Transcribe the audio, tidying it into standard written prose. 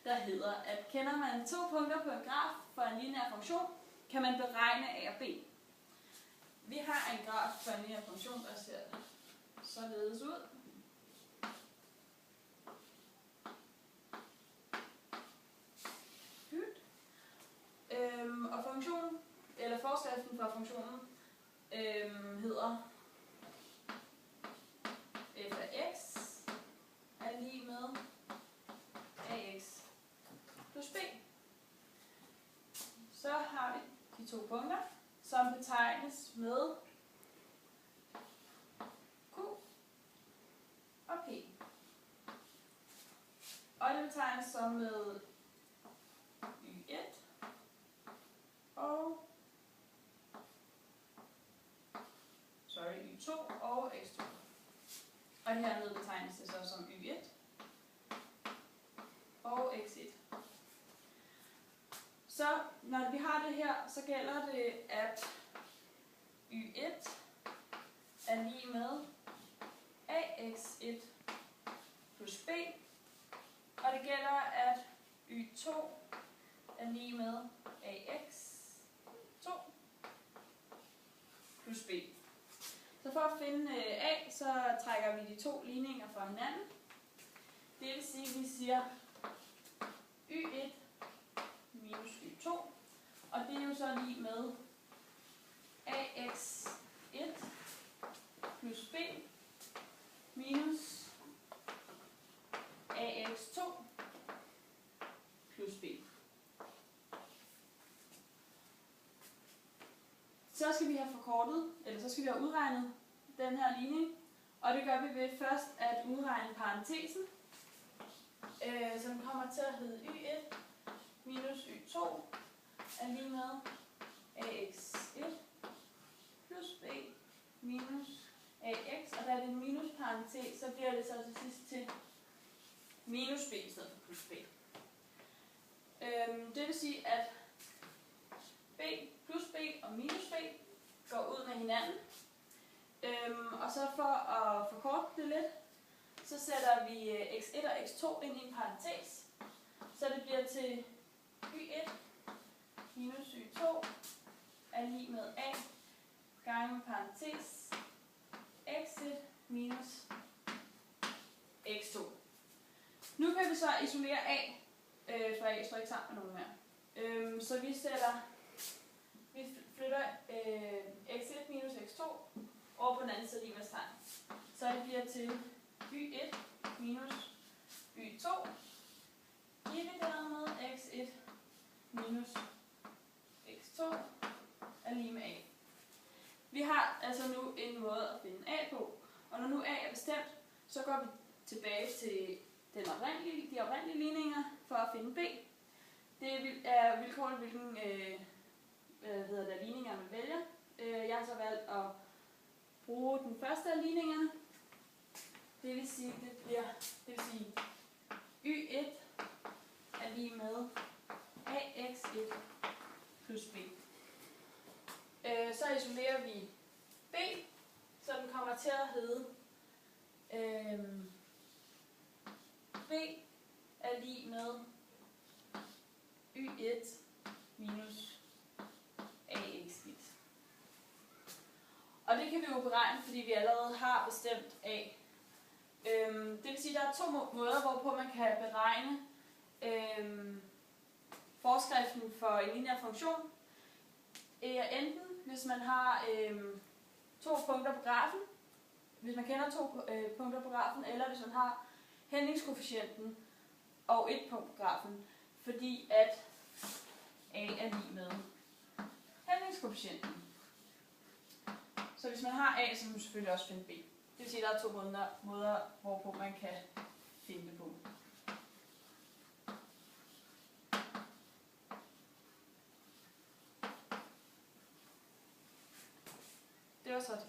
der hedder, at kender man 2 punkter på en graf for en lineær funktion, kan man beregne A og B. Vi har en graf for en lineær funktion, der ser således ud. Og funktionen, eller forskriften for funktionen, hedder f af x er lig med ax plus b. Så har vi de 2 punkter, som betegnes med q og p. Og det betegnes som med y1 og y2 og x2. Og hernede betegnes det så som y1 og x1. Så når vi har det her, så gælder det, at y1 er lig med ax1 plus b, og det gælder, at y2 er lig med ax2 plus b. Så for at finde a, så trækker vi de 2 ligninger fra hinanden. Det vil sige, at vi siger y1 minus y2, og det er jo så lig med ax1 plus b minus ax2 plus b. Så skal vi have forkortet, eller så skal vi have udregnet den her ligning, og det gør vi ved først at udregne parentesen, som kommer til at hedde y1 minus y2 er lig med ax1 plus b minus ax, og da det er en minusparentes, så bliver det så til sidst til minus b i stedet for plus b. Det vil sige, at b plus b og minus b går ud med hinanden. Og så for at forkorte det lidt, så sætter vi x1 og x2 ind i en parentes, så det bliver til y1 minus y2 er lig med a gange parentes x1 minus x2. Nu kan vi så isolere a, for a står ikke sammen med nogen mere. Så vi flytter x1 minus x2 over på den anden side af ligningstegn. Så det bliver til y1 minus y2 divideret med x1 minus x2 er lig med a. Vi har altså nu en måde at finde a på, og når nu a er bestemt, så går vi tilbage til de oprindelige ligninger for at finde b. Det er vilkårligt, hvilken ligninger man vælger. Jeg har så valgt at bruge den første af ligningerne. Det vil sige, y1 er lig med ax1 plus b. Så isolerer vi b, så den kommer til at hedde b er lig med y1 minus ax1. Og det kan vi jo beregne, fordi vi allerede har bestemt a. Det vil sige, at der er 2 måder, hvorpå man kan beregne forskriften for en lineær funktion. Enten hvis man har 2 punkter på grafen, hvis man kender 2 punkter på grafen, eller hvis man har hældningskoefficienten og 1 punkt på grafen, fordi at a er lig med hældningskoefficienten. Så hvis man har a, så kan man selvfølgelig også finde b. Det vil sige, at der er 2 måder, hvorpå man kan finde det på. Det var så det.